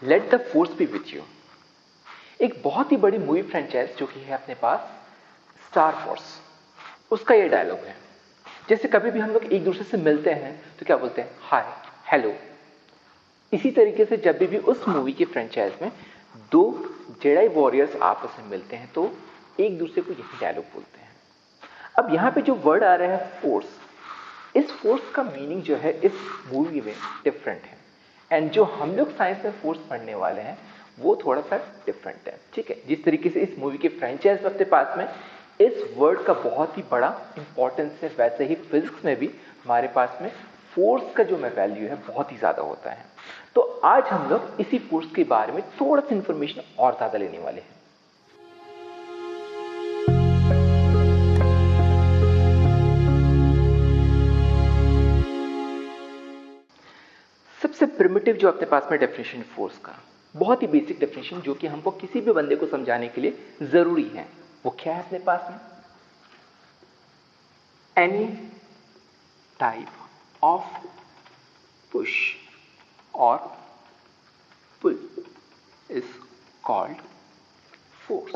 Let the force B with you. एक बहुत ही बड़ी मूवी फ्रेंचाइज जो कि है अपने पास स्टार फोर्स, उसका ये डायलॉग है। जैसे कभी भी हम लोग एक दूसरे से मिलते हैं तो क्या बोलते हैं, हाय, हेलो। इसी तरीके से जब भी उस मूवी के फ्रेंचाइज में दो जेडाई वॉरियर्स आपस में मिलते हैं तो एक दूसरे को यही डायलॉग बोलते हैं। अब यहां पे जो वर्ड आ रहा है फोर्स, इस फोर्स का मीनिंग जो है इस मूवी में डिफरेंट है, एंड जो हम लोग साइंस में फोर्स पढ़ने वाले हैं वो थोड़ा सा डिफरेंट है। ठीक है, जिस तरीके से इस मूवी के फ्रेंचाइज में अपने पास में इस वर्ड का बहुत ही बड़ा इंपॉर्टेंस है, वैसे ही फिजिक्स में भी हमारे पास में फोर्स का जो वैल्यू है बहुत ही ज्यादा होता है। तो आज हम लोग इसी फोर्स के बारे में थोड़ा सा इंफॉर्मेशन और ज्यादा लेने वाले हैं। सबसे प्रिमिटिव जो अपने पास में डेफिनेशन फोर्स का, बहुत ही बेसिक डेफिनेशन जो कि हमको किसी भी बंदे को समझाने के लिए जरूरी है, वो क्या है अपने पास में, एनी टाइप ऑफ पुश और पुल इज कॉल्ड फोर्स।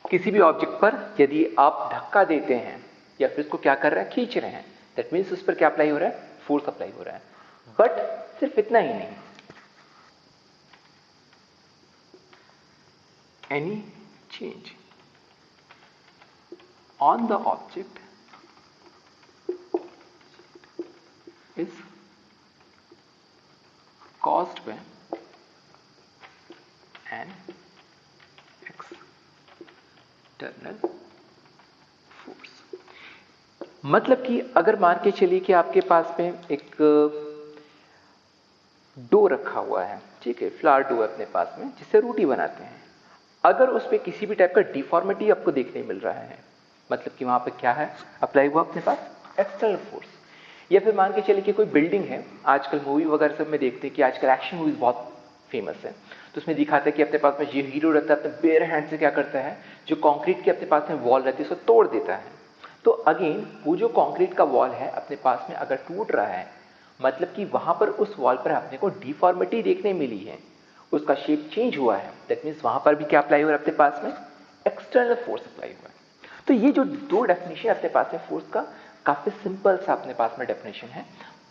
किसी भी ऑब्जेक्ट पर यदि आप धक्का देते हैं या फिर उसको क्या कर रहे हैं, खींच रहे हैं, दैट मीन्स उस पर क्या अप्लाई हो रहा है, फोर्स अप्लाई हो रहा है। बट सिर्फ इतना ही नहीं, any change on the object is caused by an external force। मतलब कि अगर मान के चलिए कि आपके पास में एक डो रखा हुआ है, ठीक है, फ्लावर डो अपने पास में जिससे रोटी बनाते हैं, अगर उस पर किसी भी टाइप का डिफॉर्मिटी आपको देखने मिल रहा है, मतलब कि वहां पे क्या है अप्लाई हुआ अपने पास, एक्सटर्नल फोर्स। या फिर मान के चलिए कि कोई बिल्डिंग है, आजकल मूवी वगैरह सब में देखते हैं कि आजकल एक्शन मूवीज बहुत फेमस है, तो उसमें दिखाता है कि अपने पास में ये हीरो रहता है, अपने बेयर हैंड से क्या करता है, जो कंक्रीट के अपने पास में वॉल रहती है उसको तोड़ देता है। तो अगेन वो जो कंक्रीट का वॉल है अपने पास में अगर टूट रहा है, मतलब कि वहां पर उस वॉल पर अपने को डिफॉर्मिटी देखने मिली है, उसका शेप चेंज हुआ है, दैट मीन्स वहां पर भी क्या अप्लाई हो रहा है अपने पास में, एक्सटर्नल फोर्स अप्लाई हुआ है। तो ये जो दो डेफिनेशन अपने पास है फोर्स का, काफी सिंपल सा अपने पास में डेफिनेशन है,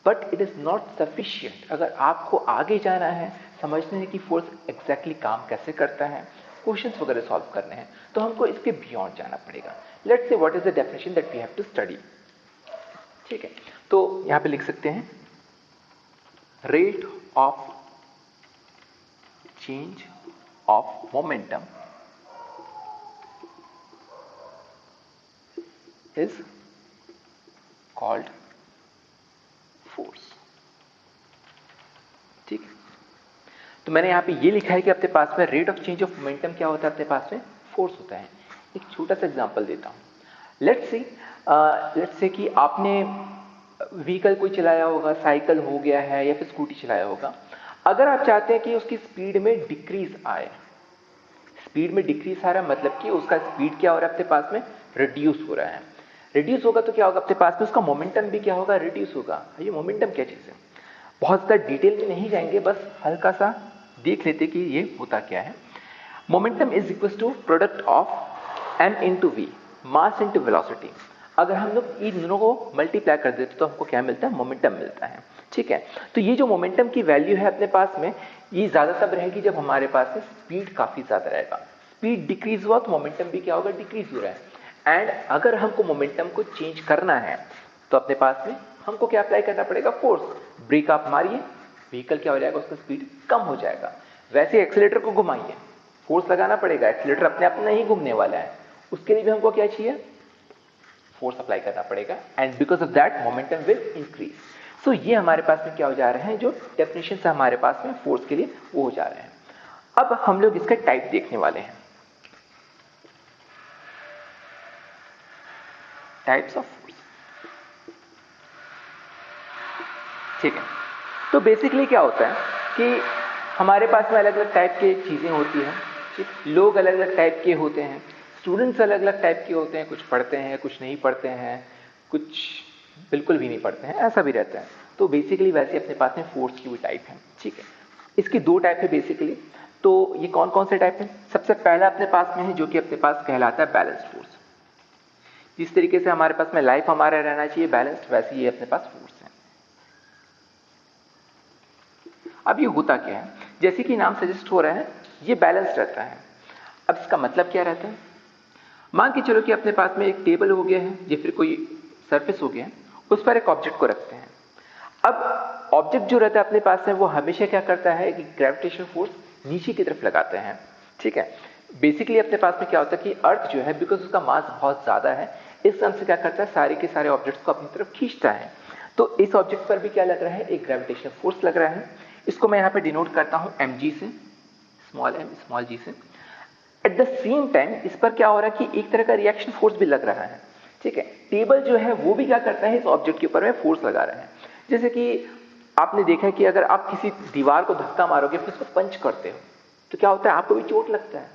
but it is not sufficient. अगर आपको आगे जाना है, समझने है कि फोर्स एग्जैक्टली काम कैसे करता है, क्वेश्चंस वगैरह सॉल्व करने हैं, तो हमको इसके बियॉन्ड जाना पड़ेगा। Let's say what is the definition that we have to study. ठीक है, तो यहां पे लिख सकते हैं rate of change of momentum is called force। ठीक है, तो मैंने यहां पे ये लिखा है कि अपने पास में rate of change of momentum क्या होता है, अपने पास में फोर्स होता है। एक छोटा सा एग्जांपल देता हूं। लेट्स से कि आपने व्हीकल कोई चलाया होगा, साइकिल हो गया है या फिर स्कूटी चलाया होगा। अगर आप चाहते हैं कि उसकी स्पीड में डिक्रीज आए, स्पीड में डिक्रीज आ रहा है मतलब कि उसका स्पीड क्या हो रहा है अपने पास में, रिड्यूस हो रहा है। रिड्यूस होगा तो क्या होगा अपने पास में, उसका मोमेंटम भी क्या होगा, रिड्यूस होगा। ये मोमेंटम क्या चीज है, बहुत ज्यादा डिटेल में नहीं जाएंगे, बस हल्का सा देख लेते कि ये होता क्या है। Momentum is equal to product of m into v, mass into velocity. अगर हम लोग इन दोनों को मल्टीप्लाई कर देते तो हमको क्या मिलता है, मोमेंटम मिलता है। ठीक है, तो ये जो मोमेंटम की वैल्यू है अपने पास में, ये ज्यादा तब रहेगी जब हमारे पास में स्पीड काफी ज्यादा रहेगा। स्पीड डिक्रीज हुआ तो मोमेंटम भी क्या होगा, डिक्रीज हो रहा है। एंड अगर हमको मोमेंटम को चेंज करना है तो अपने पास में हमको क्या अप्लाई करना पड़ेगा, फोर्स। ब्रेक आप मारिए, व्हीकल क्या हो जाएगा, उसका स्पीड कम हो जाएगा। वैसे एक्सीलेटर को घुमाइए, फोर्स लगाना पड़ेगा, एक्सीलेटर अपने आप नहीं घूमने वाला है, उसके लिए भी हमको क्या चाहिए, फोर्स अप्लाई करना पड़ेगा, and because of that momentum will increase. So ये हमारे पास में क्या हो जा रहे हैं, जो डेफिनेशन है हमारे पास में फोर्स के लिए वो हो जा रहे हैं। अब हम लोग इसके टाइप देखने वाले हैं, टाइप्स ऑफ फोर्स। ठीक है, तो बेसिकली क्या होता है कि हमारे पास में अलग अलग टाइप की चीजें होती हैं। ठीक, लोग अलग अलग टाइप के होते हैं, स्टूडेंट्स अलग अलग टाइप के होते हैं, कुछ पढ़ते हैं, कुछ नहीं पढ़ते हैं, कुछ बिल्कुल भी नहीं पढ़ते हैं, ऐसा भी रहता है। तो बेसिकली वैसे अपने पास में फोर्स की भी टाइप है। ठीक है, इसकी दो टाइप है बेसिकली। तो ये कौन कौन से टाइप है? सबसे पहला अपने पास में है जो कि अपने पास कहलाता है बैलेंस फोर्स। जिस तरीके से हमारे पास में लाइफ हमारा रहना चाहिए बैलेंस्ड, वैसे ये अपने पास फोर्स है। अब ये होता क्या है, जैसे कि नाम सजेस्ट हो रहा है, ये बैलेंस रहता है। अब इसका मतलब क्या रहता है? मान के चलो कि अपने पास में एक टेबल हो गया है या फिर कोई सरफेस हो गया है, उस पर एक ऑब्जेक्ट को रखते हैं। अब ऑब्जेक्ट जो रहता है अपने पास में वो हमेशा क्या करता है कि ग्रेविटेशनल फोर्स नीचे की तरफ लगाते हैं, ठीक है। बेसिकली अपने पास में क्या होता है कि अर्थ जो है, बिकॉज उसका मास बहुत ज्यादा है, इस तरह से क्या करता है, सारे के सारे ऑब्जेक्ट्स को अपनी तरफ खींचता है। तो इस ऑब्जेक्ट पर भी क्या लग रहा है, एक ग्रेविटेशनल फोर्स लग रहा है। इसको मैं यहाँ पे डिनोट करता हूँ mg से, स्मॉल m स्मॉल g से। एट द सेम टाइम इस पर क्या हो रहा है कि एक तरह का रिएक्शन फोर्स भी लग रहा है, ठीक है। टेबल जो है वो भी क्या करता है, इस ऑब्जेक्ट के ऊपर में फोर्स लगा रहा है। जैसे कि आपने देखा है कि अगर आप किसी दीवार को धक्का मारोगे फिर उसको पंच करते हो तो क्या होता है, आपको भी चोट लगता है।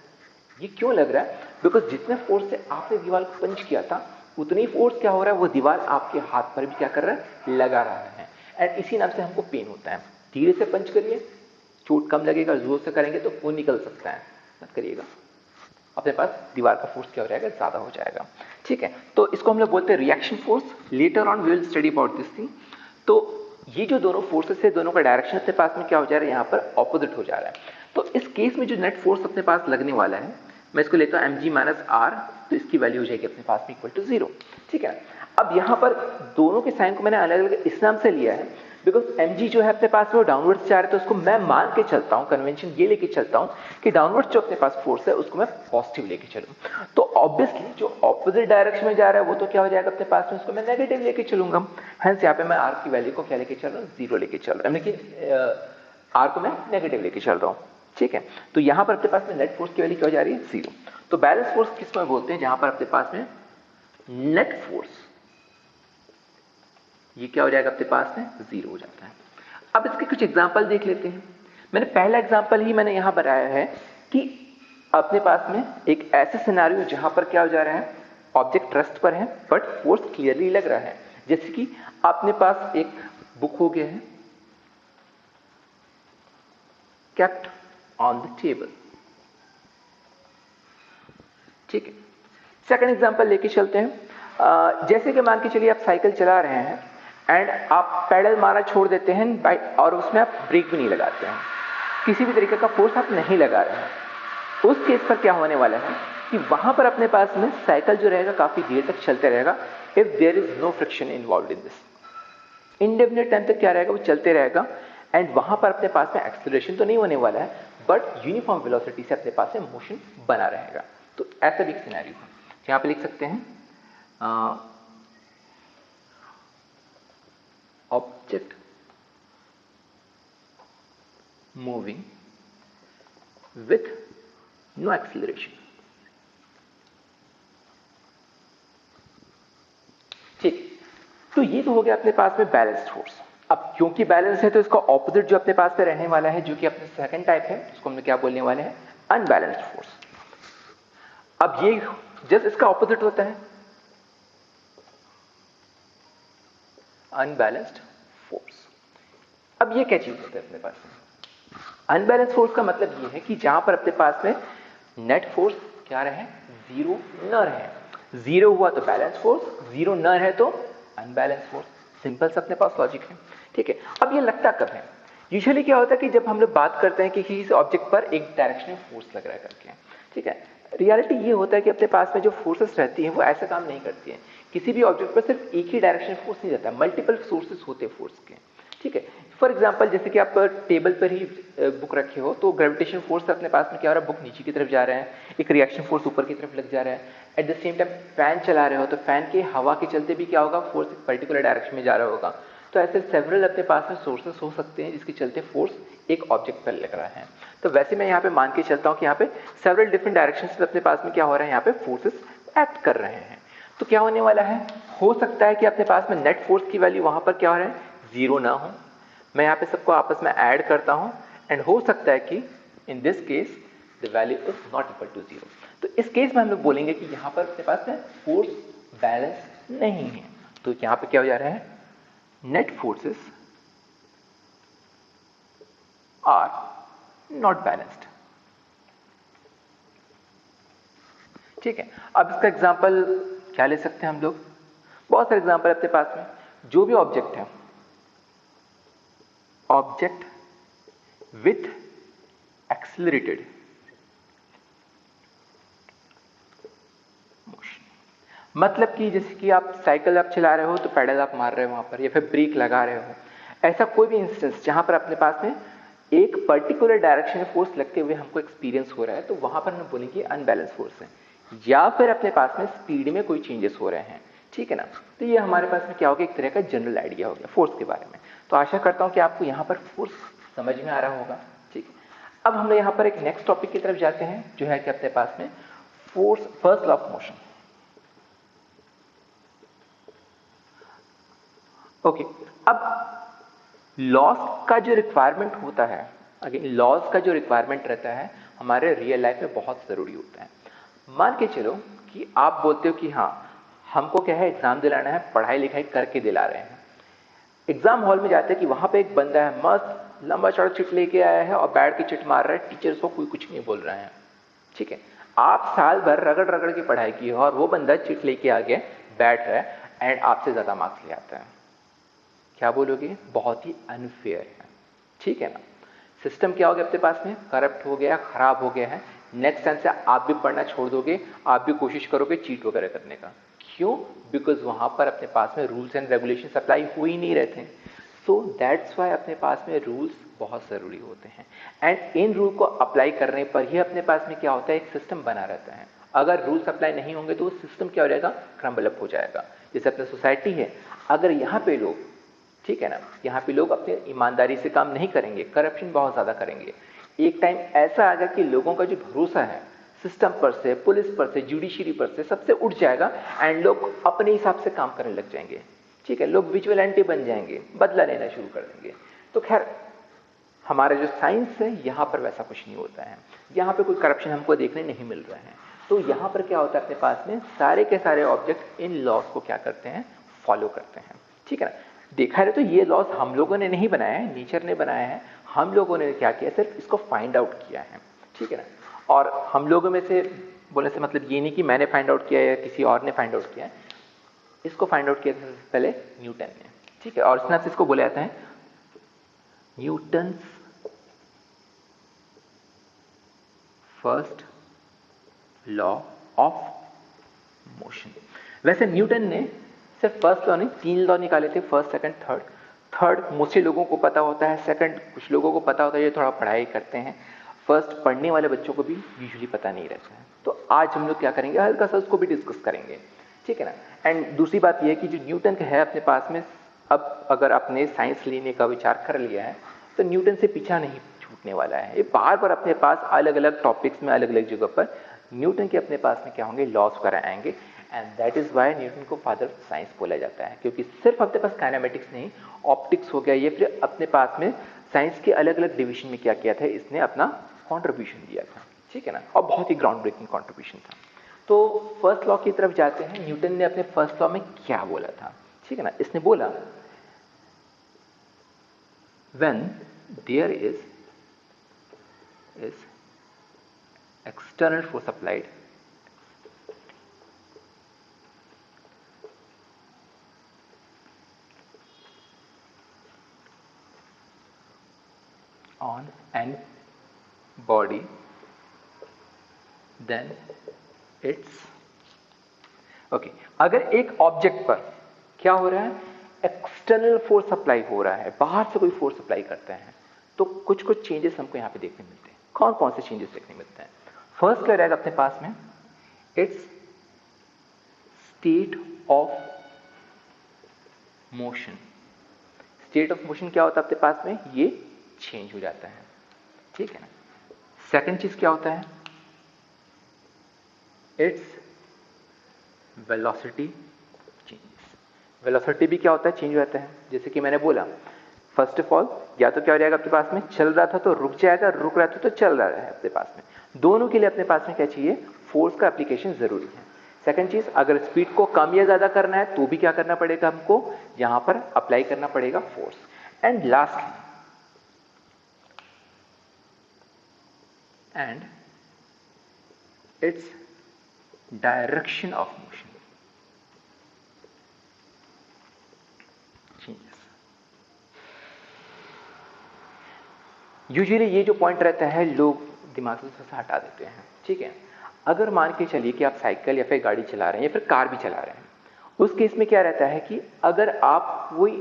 ये क्यों लग रहा है? बिकॉज जितने फोर्स से आपने दीवार को पंच किया था उतनी फोर्स क्या हो रहा है, वो दीवार आपके हाथ पर भी क्या कर रहा है, लगा रहा है। एंड इसी नाम से हमको पेन होता है। धीरे से पंच करिए, चोट कम लगेगा, जोर से करेंगे तो खून निकल सकता है, मत करिएगा, अपने पास दीवार का फोर्स क्या हो जाएगा, ज्यादा हो जाएगा, ठीक है। तो इसको हम लोग बोलते हैं reaction force. Later on we will study about this thing. तो ये जो दोनों फोर्सेस है, दोनों का डायरेक्शन अपने पास में क्या हो जा रहा है, यहाँ पर ऑपोजिट हो जा रहा है। तो इस केस में जो नेट फोर्स अपने पास लगने वाला है, मैं इसको लेता हूं mg माइनस r, तो इसकी वैल्यू हो जाएगी अपने पास में इक्वल टू 0, ठीक है। अब यहां पर दोनों के साइन को मैंने अलग अलग इस नाम से लिया है बिकॉज mg जो है अपने पास में वो डाउनवर्ड जा रहा है, तो उसको मैं मान के चलता हूं, कन्वेंशन ये लेके चलता हूं कि डाउनवर्ड जो अपने पास फोर्स है उसको मैं पॉजिटिव लेके चलूं। तो ऑब्वियसली जो ऑपोजिट डायरेक्शन में जा रहा है वो तो क्या हो जाएगा अपने पास में, उसको मैं नेगेटिव लेके चलूंगा। हेंस यहाँ पे मैं r की वैल्यू को क्या लेके चल रहा हूँ, 0 लेके चल रहा हूँ, लेकिन r को मैं नेगेटिव लेके चल रहा हूँ, ठीक है। तो यहां पर अपने पास में नेट फोर्स की वैल्यू क्या हो जा रही है, 0। तो बैलेंस फोर्स किस में बोलते हैं, जहां पर अपने पास में नेट फोर्स ये क्या हो जाएगा अपने पास में, 0 हो जाता है। अब इसके कुछ एग्जांपल देख लेते हैं। मैंने पहला एग्जांपल ही मैंने यहां बनाया है कि अपने पास में एक ऐसे सिनेरियो जहां पर क्या हो जा रहा है, ऑब्जेक्ट रेस्ट पर है बट फोर्स क्लियरली लग रहा है। जैसे कि अपने पास एक बुक हो गया है, kept on the table, ठीक है। सेकंड एग्जांपल लेके चलते हैं। जैसे कि मान के चलिए आप साइकिल चला रहे हैं एंड आप पैडल मारना छोड़ देते हैं और उसमें आप ब्रेक भी नहीं लगाते हैं, किसी भी तरीके का फोर्स आप नहीं लगा रहे हैं। उस केस पर क्या होने वाला है कि वहां पर अपने पास में साइकिल जो रहेगा काफी देर तक चलते रहेगा, if there is no friction involve in this. Indefinite time तक क्या रहेगा, वो चलते रहेगा एंड वहां पर अपने पास में एक्सेलरेशन तो नहीं होने वाला है बट यूनिफॉर्म वेलोसिटी से अपने पास में मोशन बना रहेगा। तो ऐसा भी एक सिनेरियो है, यहां पे लिख सकते हैं object moving with no acceleration, ठीक। तो ये तो हो गया अपने पास में बैलेंस्ड फोर्स। अब क्योंकि बैलेंस है तो इसका ऑपोजिट जो अपने पास में रहने वाला है, जो कि अपने सेकंड टाइप है, उसको हम क्या बोलने वाले हैं, अनबैलेंस्ड फोर्स। अब ये जस्ट इसका ऑपोजिट होता है, अनबैलेंस्ड फोर्स। अब ये क्या चीज होता है अपने पास में, अनबैलेंस्ड फोर्स का मतलब ये है कि जहां पर अपने पास में नेट फोर्स क्या रहे, 0 न रहे। 0 हुआ तो बैलेंस फोर्स, 0 न रहे तो अनबैलेंस फोर्स। सिंपल सा अपने पास लॉजिक है, ठीक है। अब ये लगता कब है, यूजुअली क्या होता है कि जब हम लोग बात करते हैं कि किसी ऑब्जेक्ट पर एक डायरेक्शनल फोर्स लग रहा है करके, ठीक है। रियलिटी ये होता है कि अपने पास में जो फोर्सेस रहती हैं वो ऐसा काम नहीं करती हैं। किसी भी ऑब्जेक्ट पर सिर्फ एक ही डायरेक्शनल फोर्स नहीं रहता, मल्टीपल सोर्सेस होते हैं फोर्स के, ठीक है। फॉर एग्जाम्पल जैसे कि आप टेबल पर ही बुक रखे हो तो ग्रेविटेशन फोर्स अपने पास में क्या हो रहा है, बुक नीचे की तरफ जा रहा है, एक रिएक्शन फोर्स ऊपर की तरफ लग जा रहा है। At the same time fan चला रहे हो तो फैन के हवा के चलते भी क्या होगा, फोर्स एक पर्टिकुलर डायरेक्शन में जा रहा होगा। तो ऐसे सेवरल अपने पास में सोर्सेस हो सकते हैं जिसके चलते फोर्स एक ऑब्जेक्ट पर लग रहा है। तो वैसे मैं यहाँ पे मान के चलता हूँ कि यहाँ पे सेवरल डिफरेंट डायरेक्शन से अपने पास में क्या हो रहा है, यहाँ पे फोर्सेस एक्ट कर रहे हैं। तो क्या होने वाला है, हो सकता है कि अपने पास में नेट फोर्स की वैल्यू वहां पर क्या हो रहा है, 0 ना हो। मैं यहाँ पे सबको आपस में ऐड करता हूं एंड हो सकता है कि in this case the value is not equal to 0। तो इस केस में हम लोग बोलेंगे कि यहां पर अपने पास में फोर्स बैलेंस नहीं है। तो यहां पे क्या हो जा रहा है, net forces are not balanced. ठीक है, अब इसका एग्जांपल क्या ले सकते हैं हम लोग? बहुत सारे एग्जांपल अपने पास में। जो भी ऑब्जेक्ट है, ऑब्जेक्ट विथ एक्सिलरेटेड मोशन, मतलब कि जैसे कि आप साइकिल आप चला रहे हो तो पैडल आप मार रहे हो वहां पर, या फिर ब्रेक लगा रहे हो, ऐसा कोई भी इंस्टेंस जहां पर अपने पास में एक पर्टिकुलर डायरेक्शन में फोर्स लगते हुए हमको एक्सपीरियंस हो रहा है, तो वहां पर हम बोलेंगे अनबैलेंस फोर्स है। या फिर अपने पास में स्पीड में कोई चेंजेस हो रहे हैं, ठीक है ना, तो ये हमारे पास में क्या हो गया, एक तरह का जनरल आइडिया हो गया फोर्स के बारे में। तो आशा करता हूं कि आपको यहां पर फोर्स समझ में आ रहा होगा। ठीक है, अब हम यहां पर एक नेक्स्ट टॉपिक की तरफ जाते हैं, जो है कि अपने पास में force, first law of motion. Okay, अब लॉस का जो रिक्वायरमेंट होता है, अगेन लॉस का जो रिक्वायरमेंट रहता है हमारे रियल लाइफ में बहुत जरूरी होता है। मान के चलो कि आप बोलते हो कि हाँ हमको क्या है, एग्जाम दिलाना है, पढ़ाई लिखाई करके दिला रहे हैं। एग्जाम हॉल में जाते हैं कि वहां पे एक बंदा है, मस्त लंबा चौड़ा चिट लेके आया है और बैठ के चिट मार रहा है, टीचर्स को कोई कुछ नहीं बोल रहे हैं। ठीक है, आप साल भर रगड़ रगड़ के पढ़ाई की और वो बंदा चिट लेके आ गया, बैठ रहा है एंड आपसे ज्यादा मार्क्स ले आता है। क्या बोलोगे? बहुत ही अनफेयर है। ठीक है ना, सिस्टम क्या हो गया अपने पास में, करप्ट हो गया, खराब हो गया है। नेक्स्ट टाइम से आप भी पढ़ना छोड़ दोगे, आप भी कोशिश करोगे चीट वगैरह करने का। क्यों? बिकॉज वहां पर अपने पास में रूल्स एंड रेगुलेशन अप्लाई हो ही नहीं रहते। सो दैट्स वाई अपने पास में रूल्स बहुत जरूरी होते हैं, एंड इन रूल को अप्लाई करने पर ही अपने पास में क्या होता है, एक सिस्टम बना रहता है। अगर रूल्स अप्लाई नहीं होंगे तो सिस्टम क्या हो जाएगा, क्रम्बल अप हो जाएगा। जैसे अपने सोसाइटी है, अगर यहाँ पे लोग, ठीक है ना, यहाँ पे लोग अपने ईमानदारी से काम नहीं करेंगे, करप्शन बहुत ज्यादा करेंगे, एक टाइम ऐसा आएगा कि लोगों का जो भरोसा है सिस्टम पर से, पुलिस पर से, जुडिशरी पर से, सबसे उठ जाएगा एंड लोग अपने हिसाब से काम करने लग जाएंगे। ठीक है, लोग विजुअलिटी बन जाएंगे, बदला लेना शुरू कर देंगे। तो खैर हमारा जो साइंस है यहाँ पर वैसा कुछ नहीं होता है, यहाँ पे कोई करप्शन हमको देखने नहीं मिल रहा है। तो यहाँ पर क्या होता है, अपने पास में सारे के सारे ऑब्जेक्ट इन लॉस को क्या करते हैं, फॉलो करते हैं। ठीक है ना, देखा है तो ये लॉस हम लोगों ने नहीं बनाया है, नेचर ने बनाया है। हम लोगों ने क्या किया, सिर्फ इसको फाइंड आउट किया है। ठीक है ना, और हम लोगों में से बोलने से मतलब ये नहीं कि मैंने फाइंड आउट किया या किसी और ने फाइंड आउट किया है, इसको फाइंड आउट किया सबसे पहले न्यूटन ने। ठीक है, और इसमें इसको बोले जाते हैं Newton first law of motion. वैसे न्यूटन ने सिर्फ फर्स्ट लॉ नहीं, 3 लॉ निकाले थे, first, second, third. Third mostly लोगों को पता होता है, सेकंड कुछ लोगों को पता होता है, ये थोड़ा पढ़ाई करते हैं। फर्स्ट पढ़ने वाले बच्चों को भी यूजुअली पता नहीं रहता है। तो आज हम लोग क्या करेंगे, हल्का सा उसको भी डिस्कस करेंगे। ठीक है ना, एंड दूसरी बात यह है कि जो न्यूटन का है अपने पास में, अब अगर आपने साइंस लेने का विचार कर लिया है तो न्यूटन से पीछा नहीं छूटने वाला है। ये बार बार अपने पास अलग अलग टॉपिक्स में, अलग अलग जगह पर न्यूटन के अपने पास में क्या होंगे, लॉस वगैरह आएंगे। And that is why Newton को फादर ऑफ साइंस बोला जाता है, क्योंकि सिर्फ अपने पास काइनेमेटिक्स नहीं, ऑप्टिक्स हो गया, ये फिर अपने पास में साइंस के अलग अलग डिवीजन में क्या किया था, इसने अपना कॉन्ट्रीब्यूशन दिया था। ठीक है ना, और बहुत ही ग्राउंड ब्रेकिंग कॉन्ट्रीब्यूशन था। तो फर्स्ट लॉ की तरफ जाते हैं, न्यूटन ने अपने फर्स्ट लॉ में क्या बोला था। ठीक है ना, इसने बोला when there is external force applied on an body, then it's okay। अगर एक ऑब्जेक्ट पर क्या हो रहा है, एक्सटर्नल फोर्स अप्लाई हो रहा है, बाहर से कोई फोर्स अप्लाई करता है, तो कुछ कुछ चेंजेस हमको यहां पे देखने मिलते हैं। कौन कौन से चेंजेस देखने मिलते हैं? फर्स्ट क्या रहेगा अपने पास में, it's state of motion. State of motion क्या होता है अपने पास में, ये चेंज हो जाता है। ठीक है ना, सेकंड चीज क्या होता है, इट्स वेलोसिटी चेंजेस। वेलोसिटी भी क्या होता है, चेंज हो जाता है। जैसे कि मैंने बोला, फर्स्ट ऑफ ऑल या तो क्या हो जाएगा अपने पास में, चल रहा था तो रुक जाएगा, रुक रहा था तो चल रहा है अपने पास में। दोनों के लिए अपने पास में क्या चाहिए, फोर्स का एप्लीकेशन जरूरी है। सेकंड चीज, अगर स्पीड को कम या ज्यादा करना है तो भी क्या करना पड़ेगा हमको, यहां पर अप्लाई करना पड़ेगा force. And lastly and its direction of motion changes. Usually ये जो पॉइंट रहता है लोग दिमाग से थोड़ा सा हटा देते हैं, ठीक है। अगर मान के चलिए कि आप साइकिल या फिर गाड़ी चला रहे हैं या फिर कार भी चला रहे हैं, उस केस में क्या रहता है कि अगर आप कोई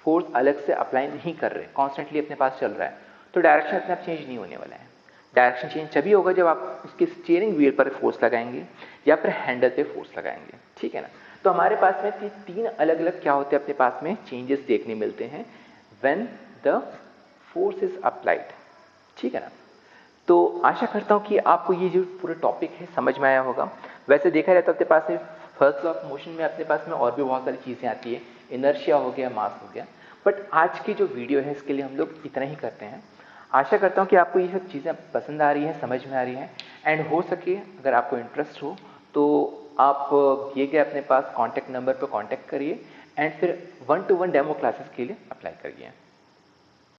फोर्स अलग से अप्लाई नहीं कर रहे, कॉन्स्टेंटली अपने पास चल रहा है, तो डायरेक्शन अपने आप चेंज नहीं होने वाला है। डायरेक्शन चेंज तभी होगा जब आप उसके स्टीयरिंग व्हील पर फोर्स लगाएंगे या फिर हैंडल पे फोर्स लगाएंगे, ठीक है ना। तो हमारे पास में तीन अलग अलग क्या होते हैं अपने पास में चेंजेस देखने मिलते हैं when the force is applied, ठीक है ना। तो आशा करता हूं कि आपको ये जो पूरा टॉपिक है समझ में आया होगा। वैसे देखा जाए तो अपने पास में फर्स्ट लॉ ऑफ मोशन में अपने पास में और भी बहुत सारी चीज़ें आती है, इनर्शिया हो गया, मास हो गया, बट आज की जो वीडियो है इसके लिए हम लोग इतना ही करते हैं। आशा करता हूँ कि आपको ये सब चीज़ें पसंद आ रही हैं, समझ में आ रही हैं, एंड हो सके अगर आपको इंटरेस्ट हो तो आप दिए गए अपने पास कॉन्टैक्ट नंबर पर कॉन्टैक्ट करिए एंड फिर 1-to-1 डेमो क्लासेस के लिए अप्लाई करिए।